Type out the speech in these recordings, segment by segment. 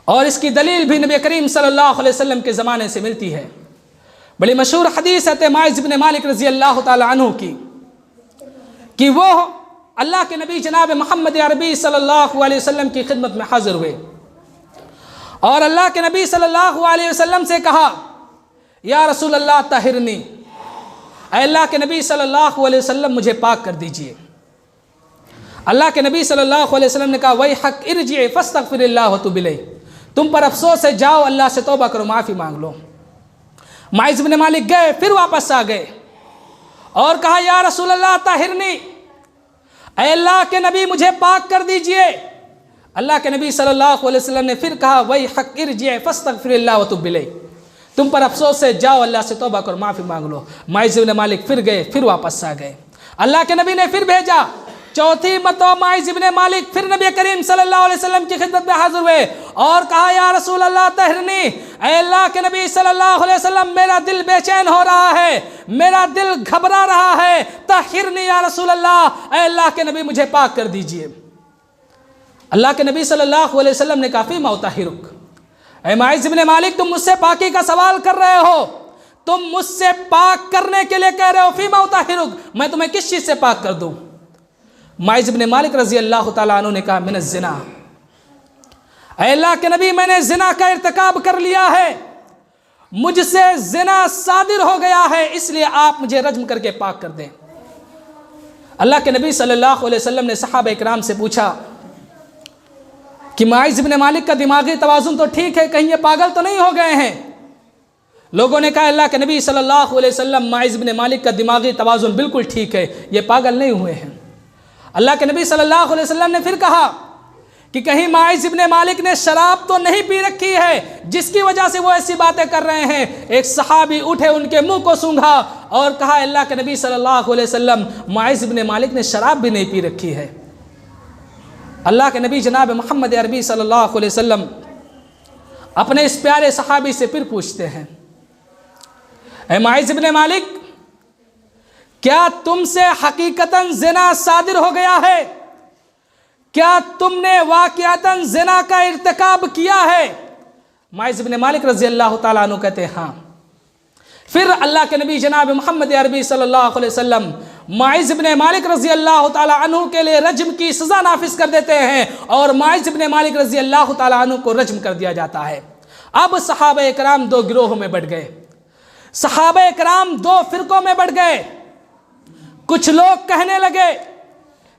اور اس کی دلیل بھی نبی کریم صلی اللہ علیہ وسلم کے زمانے سے ملتی ہے۔ بڑی مشہور حدیث ہے معاذ بن مالک رضی اللہ تعالی عنہ کی کہ وہ اللہ کے نبی جناب محمد عربی صلی اللہ علیہ وسلم کی خدمت میں حاضر ہوئے اور اللہ کے نبی صلی اللہ علیہ وسلم سے کہا یا رسول اللہ طہرنی، اے اللہ کے نبی صلی اللہ علیہ وسلم مجھے پاک کر دیجئے۔ اللہ کے نبی صلی اللہ علیہ وسلم نے کہا ویحک ارجع فاستغفر اللہ وتوب الیہ، تم پر افسوس ہے، جاؤ اللہ سے توبہ کرو، معافی مانگ لو۔ معاذ بن مالک گئے، پھر واپس آ گئے اور کہا یا رسول اللہ طہرنی، اے اللہ کے نبی مجھے پاک کر دیجئے۔ اللہ کے نبی صلی اللہ علیہ وسلم نے پھر کہا ویحک ارجع فاستغفر اللہ وتوب الیہ، تم پر افسوس ہے، جاؤ اللہ سے توبہ کرو، معافی مانگ لو۔ معاذ بن مالک پھر گئے، پھر واپس آ گئے۔ اللہ کے نبی نے پھر بھیجا، چوتھی مرتبہ معاذ بن مالک پھر نبی کریم صلی اللہ علیہ وسلم کی خدمت میں حاضر ہوئے اور کہا یا رسول اللہ طہرنی، اے اللہ کے نبی صلی اللہ علیہ وسلم میرا دل بے چین ہو رہا ہے، میرا دل گھبرا رہا ہے، طہرنی یا رسول اللہ، اے اللہ کے نبی مجھے پاک کر دیجئے۔ اللہ کے نبی صلی اللہ علیہ وسلم نے کہا فیما اطہرک، اے معاذ بن مالک تم مجھ سے پاکی کا سوال کر رہے ہو، تم مجھ سے پاک کرنے کے لیے کہہ رہے ہو، فیما اطہرک، میں تمہیں کس چیز سے پاک کر دوں؟ معاذ بن مالک رضی اللہ تعالیٰ عنہ نے کہا من الزنا، اے اللہ کے نبی میں نے زنا کا ارتکاب کر لیا ہے، مجھ سے زنا صادر ہو گیا ہے، اس لیے آپ مجھے رجم کر کے پاک کر دیں۔ اللہ کے نبی صلی اللہ علیہ وسلم نے صحابہ اکرام سے پوچھا کہ معاذ بن مالک کا دماغی توازن تو ٹھیک ہے، کہیں یہ پاگل تو نہیں ہو گئے ہیں؟ لوگوں نے کہا اللہ کے نبی صلی اللہ علیہ وسلم معاذ بن مالک کا دماغی توازن بالکل ٹھیک ہے، یہ پاگل نہیں ہوئے ہیں۔ اللہ کے نبی صلی اللہ علیہ وسلم نے پھر کہا کہ کہیں معاذ بن مالک نے شراب تو نہیں پی رکھی ہے جس کی وجہ سے وہ ایسی باتیں کر رہے ہیں؟ ایک صحابی اٹھے، ان کے منہ کو سونگھا اور کہا اللہ کے نبی صلی اللہ علیہ وسلم معاذ بن مالک نے شراب بھی نہیں پی رکھی ہے۔ اللہ کے نبی جناب محمد عربی صلی اللہ علیہ وسلم اپنے اس پیارے صحابی سے پھر پوچھتے ہیں اے معاذ بن مالک، کیا تم سے حقیقتاً زنا صادر ہو گیا ہے؟ کیا تم نے واقعتاً زنا کا ارتکاب کیا ہے؟ معاذ بن مالک رضی اللہ تعالیٰ عنہ کہتے ہیں ہاں۔ پھر اللہ کے نبی جناب محمد عربی صلی اللہ علیہ وسلم معاذ بن مالک رضی اللہ تعالیٰ عنہ کے لیے رجم کی سزا نافذ کر دیتے ہیں اور معاذ بن مالک رضی اللہ تعالیٰ عنہ کو رجم کر دیا جاتا ہے۔ اب صحابہ اکرام دو گروہوں میں بٹ گئے، صحابہ اکرام دو فرقوں میں بٹ گئے۔ کچھ لوگ کہنے لگے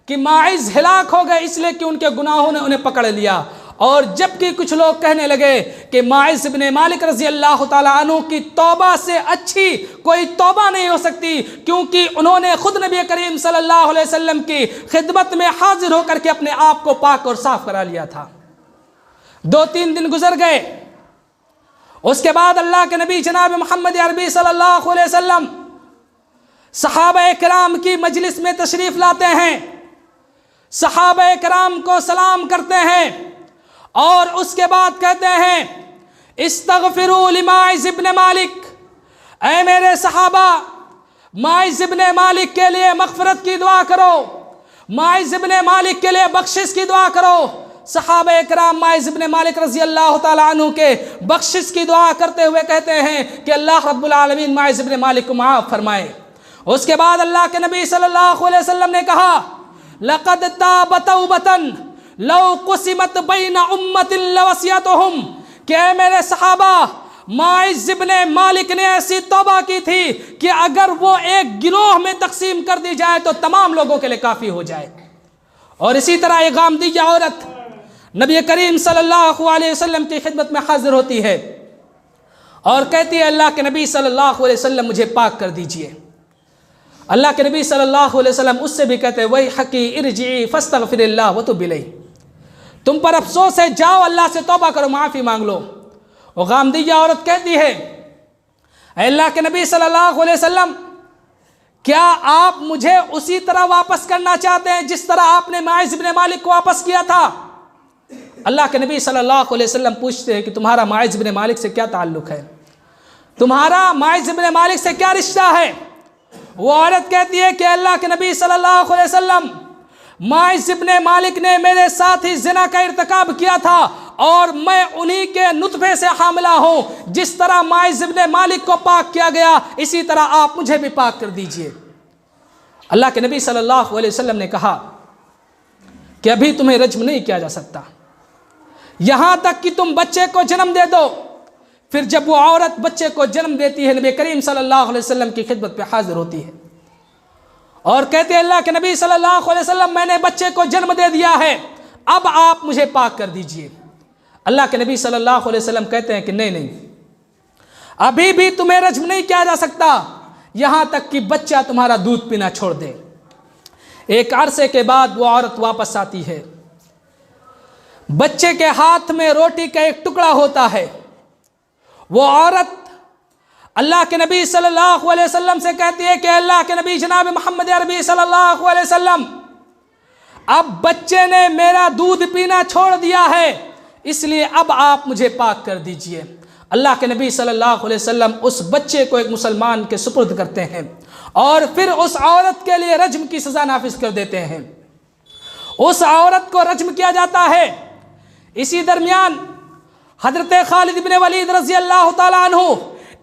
کہ معاذ ہلاک ہو گئے اس لیے کہ ان کے گناہوں نے انہیں پکڑ لیا، اور جبکہ کچھ لوگ کہنے لگے کہ معاذ بن مالک رضی اللہ تعالیٰ عنہ کی توبہ سے اچھی کوئی توبہ نہیں ہو سکتی، کیونکہ انہوں نے خود نبی کریم صلی اللہ علیہ وسلم کی خدمت میں حاضر ہو کر کے اپنے آپ کو پاک اور صاف کرا لیا تھا۔ 2-3 دن گزر گئے، اس کے بعد اللہ کے نبی جناب محمد عربی صلی اللہ علیہ وسلم صحابہ کرام کی مجلس میں تشریف لاتے ہیں، صحابہ کرام کو سلام کرتے ہیں اور اس کے بعد کہتے ہیں استغفروا لمعاذ بن مالک، اے میرے صحابہ معاذ بن مالک کے لیے مغفرت کی دعا کرو، معاذ بن مالک کے لیے بخشش کی دعا کرو۔ صحابہ اکرام معاذ بن مالک رضی اللہ تعالیٰ عنہ کے بخشش کی دعا کرتے ہوئے کہتے ہیں کہ اللہ رب العالمین معاذ بن مالک کو معاف فرمائے۔ اس کے بعد اللہ کے نبی صلی اللہ علیہ وسلم نے کہا لَقَدْ تَابَ تَوْبَةً لَوْ قُسِمَتْ بَيْنَ أُمَّةٍ لَوَسِيَتُهُمْ، کہ اے میرے صحابہ معاذ بن مالک نے ایسی توبہ کی تھی کہ اگر وہ ایک گروہ میں تقسیم کر دی جائے تو تمام لوگوں کے لیے کافی ہو جائے۔ اور اسی طرح ایک غامدیہ عورت نبی کریم صلی اللہ علیہ وسلم کی خدمت میں حاضر ہوتی ہے اور کہتی ہے اللہ کے نبی صلی اللہ علیہ وسلم مجھے پاک کر دیجئے۔ اللہ کے نبی صلی اللہ علیہ وسلم اس سے بھی کہتے ہیں ویحک ارجعی فاستغفر اللہ وتوب الیہ، تم پر افسوس ہے، جاؤ اللہ سے توبہ کرو، معافی مانگ لو۔ وہ غامدیہ عورت کہتی ہے اے اللہ کے نبی صلی اللہ علیہ وسلم، کیا آپ مجھے اسی طرح واپس کرنا چاہتے ہیں جس طرح آپ نے معاذ بن مالک کو واپس کیا تھا؟ اللہ کے نبی صلی اللہ علیہ وسلم پوچھتے ہیں کہ تمہارا معاذ بن مالک سے کیا تعلق ہے، تمہارا معاذ بن مالک سے کیا رشتہ ہے؟ وہ عورت کہتی ہے کہ اللہ کے نبی صلی اللہ علیہ وسلم، معاذ بن مالک نے میرے ساتھ ہی زنا کا ارتکاب کیا تھا اور میں انہی کے نطفے سے حاملہ ہوں. جس طرح ماعز ابن مالک کو پاک کیا گیا اسی طرح آپ مجھے بھی پاک کر دیجئے. اللہ کے نبی صلی اللہ علیہ وسلم نے کہا کہ ابھی تمہیں رجم نہیں کیا جا سکتا یہاں تک کہ تم بچے کو جنم دے دو. پھر جب وہ عورت بچے کو جنم دیتی ہے نبی کریم صلی اللہ علیہ وسلم کی خدمت پہ حاضر ہوتی ہے اور کہتے ہیں اللہ کے نبی صلی اللہ علیہ وسلم میں نے بچے کو جنم دے دیا ہے, اب آپ مجھے پاک کر دیجئے. اللہ کے نبی صلی اللہ علیہ وسلم کہتے ہیں کہ نہیں, ابھی بھی تمہیں رجم نہیں کیا جا سکتا یہاں تک کہ بچہ تمہارا دودھ پینا چھوڑ دے. ایک عرصے کے بعد وہ عورت واپس آتی ہے, بچے کے ہاتھ میں روٹی کا ایک ٹکڑا ہوتا ہے. وہ عورت اللہ کے نبی صلی اللہ علیہ وسلم سے کہتی ہے کہ اللہ کے نبی جناب محمد عربی صلی اللہ علیہ وسلم, اب بچے نے میرا دودھ پینا چھوڑ دیا ہے اس لیے اب آپ مجھے پاک کر دیجئے. اللہ کے نبی صلی اللہ علیہ وسلم اس بچے کو ایک مسلمان کے سپرد کرتے ہیں اور پھر اس عورت کے لیے رجم کی سزا نافذ کر دیتے ہیں. اس عورت کو رجم کیا جاتا ہے. اسی درمیان حضرت خالد بن ولید رضی اللہ تعالیٰ عنہ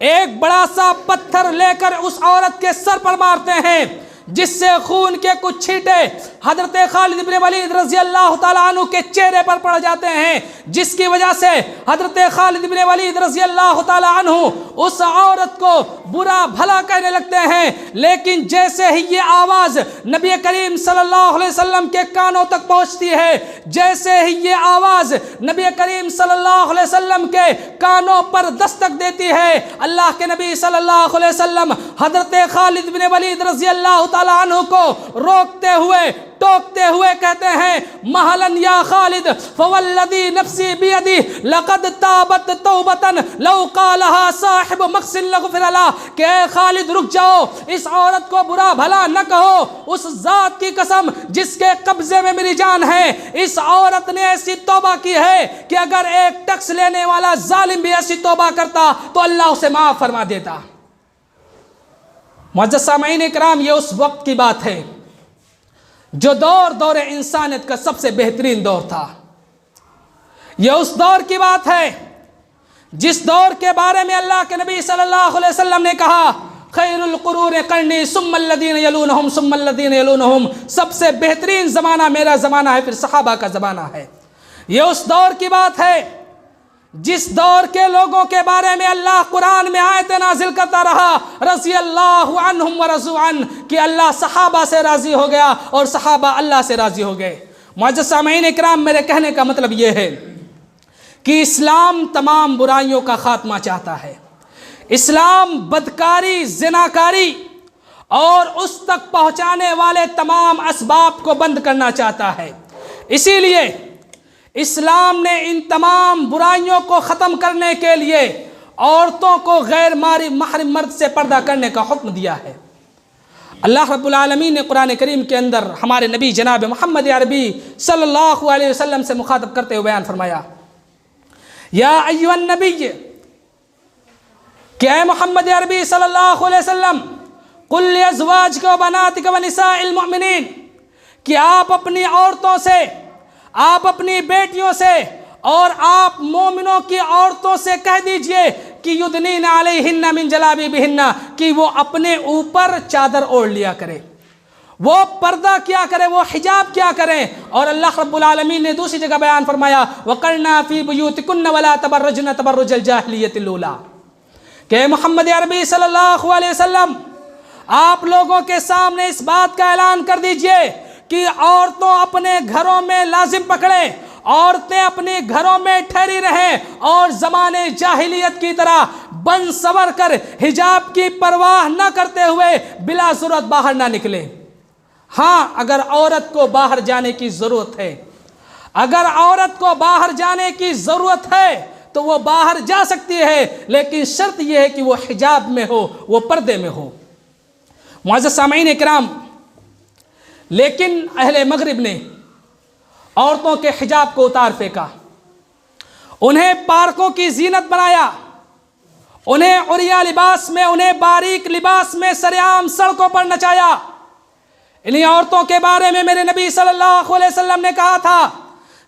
ایک بڑا سا پتھر لے کر اس عورت کے سر پر مارتے ہیں جس سے خون کے کچھ چھینٹے حضرت خالد بن ولید رضی اللہ تعالیٰ عنہ کے چہرے پر پڑ جاتے ہیں, جس کی وجہ سے حضرت خالد بن ولید رضی اللہ تعالیٰ عنہ اس عورت کو برا بھلا کہنے لگتے ہیں. لیکن جیسے ہی یہ آواز نبی کریم صلی اللہ علیہ وسلم کے کانوں تک پہنچتی ہے, جیسے ہی یہ آواز نبی کریم صلی اللہ علیہ وسلم کے کانوں پر دستک دیتی ہے, اللہ کے نبی صلی اللہ علیہ وسلم حضرت خالد بن ولید رضی اللہ تعالیٰ عنہ کو روکتے ہوئے ٹوکتے ہوئے کہتے ہیں مہلن یا خالد فوالذی نفسی بیدی لقد تابت توبتن لو قالها صاحب مقصل لغفر له کہ اے خالد رک جاؤ, اس عورت کو برا بھلا نہ کہو, اس ذات کی قسم جس کے قبضے میں میری جان ہے, اس عورت نے ایسی توبہ کی ہے کہ اگر ایک ٹیکس لینے والا ظالم بھی ایسی توبہ کرتا تو اللہ اسے معاف فرما دیتا. معزز سامعین اکرام, یہ اس وقت کی بات ہے جو دور انسانیت کا سب سے بہترین دور تھا. یہ اس دور کی بات ہے جس دور کے بارے میں اللہ کے نبی صلی اللہ علیہ وسلم نے کہا خیر القرون قرنی ثم الذین یلونہم ثم الذین یلونہم, سب سے بہترین زمانہ میرا زمانہ ہے پھر صحابہ کا زمانہ ہے. یہ اس دور کی بات ہے جس دور کے لوگوں کے بارے میں اللہ قرآن میں آیتیں نازل کرتا رہا رضی اللہ عنہم ورضوا عنہ, کہ اللہ صحابہ سے راضی ہو گیا اور صحابہ اللہ سے راضی ہو گئے. معزز سامعین اکرام, میرے کہنے کا مطلب یہ ہے کہ اسلام تمام برائیوں کا خاتمہ چاہتا ہے. اسلام بدکاری, زناکاری اور اس تک پہنچانے والے تمام اسباب کو بند کرنا چاہتا ہے. اسی لیے اسلام نے ان تمام برائیوں کو ختم کرنے کے لیے عورتوں کو غیر محرم مرد سے پردہ کرنے کا حکم دیا ہے. اللہ رب العالمین نے قرآن کریم کے اندر ہمارے نبی جناب محمد عربی صلی اللہ علیہ وسلم سے مخاطب کرتے ہوئے بیان فرمایا یا ایھا النبی, کہ اے محمد عربی صلی اللہ علیہ وسلم قل لازواجک و بناتک و نساء المؤمنین, کہ آپ اپنی عورتوں سے, آپ اپنی بیٹیوں سے اور آپ مومنوں کی عورتوں سے کہہ دیجئے کہ یدنین علیہن من جلابیبہن, کہ وہ اپنے اوپر چادر اوڑھ لیا کرے, وہ پردہ کیا کرے, وہ حجاب کیا کریں. اور اللہ رب العالمین نے دوسری جگہ بیان فرمایا وقرنا فی بیوتکن ولا تبرجن تبرج الجاہلیۃ الاولی, کہ محمد عربی صلی اللہ علیہ وسلم آپ لوگوں کے سامنے اس بات کا اعلان کر دیجئے کہ عورتوں اپنے گھروں میں لازم پکڑیں, عورتیں اپنے گھروں میں ٹھہری رہیں اور زمانے جاہلیت کی طرح بن سور کر حجاب کی پرواہ نہ کرتے ہوئے بلا ضرورت باہر نہ نکلیں. ہاں, اگر عورت کو باہر جانے کی ضرورت ہے, اگر عورت کو باہر جانے کی ضرورت ہے تو وہ باہر جا سکتی ہے, لیکن شرط یہ ہے کہ وہ حجاب میں ہو, وہ پردے میں ہو. معزز سامعین اکرام, لیکن اہل مغرب نے عورتوں کے حجاب کو اتار پھینکا, انہیں پارکوں کی زینت بنایا, انہیں عریاں لباس میں, انہیں باریک لباس میں سرعام سڑکوں پر نچایا. انہیں عورتوں کے بارے میں میرے نبی صلی اللہ علیہ وسلم نے کہا تھا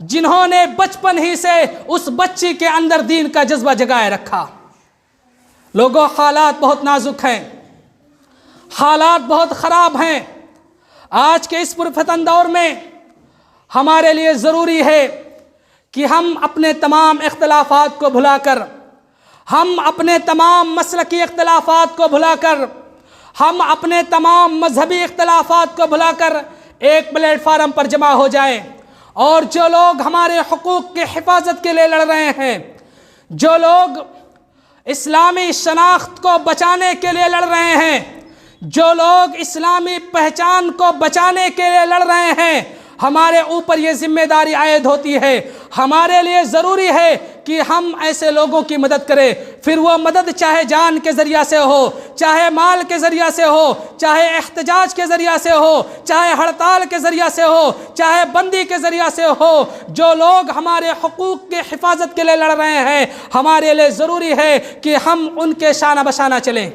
جنہوں نے بچپن ہی سے اس بچی کے اندر دین کا جذبہ جگائے رکھا۔ لوگوں، حالات بہت نازک ہیں، حالات بہت خراب ہیں۔ آج کے اس پرفتن دور میں ہمارے لیے ضروری ہے کہ ہم اپنے تمام اختلافات کو بھلا کر، ہم اپنے تمام مسلکی اختلافات کو بھلا کر، ہم اپنے تمام مذہبی اختلافات کو بھلا کر ایک پلیٹ فارم پر جمع ہو جائیں، اور جو لوگ ہمارے حقوق کی حفاظت کے لیے لڑ رہے ہیں، جو لوگ اسلامی شناخت کو بچانے کے لیے لڑ رہے ہیں، جو لوگ اسلامی پہچان کو بچانے کے لیے لڑ رہے ہیں، ہمارے اوپر یہ ذمہ داری عائد ہوتی ہے۔ ہمارے لیے ضروری ہے کہ ہم ایسے لوگوں کی مدد کریں، پھر وہ مدد چاہے جان کے ذریعہ سے ہو، چاہے مال کے ذریعہ سے ہو، چاہے احتجاج کے ذریعہ سے ہو، چاہے ہڑتال کے ذریعہ سے ہو، چاہے بندی کے ذریعہ سے ہو۔ جو لوگ ہمارے حقوق کی حفاظت کے لیے لڑ رہے ہیں، ہمارے لیے ضروری ہے کہ ہم ان کے شانہ بشانہ چلیں۔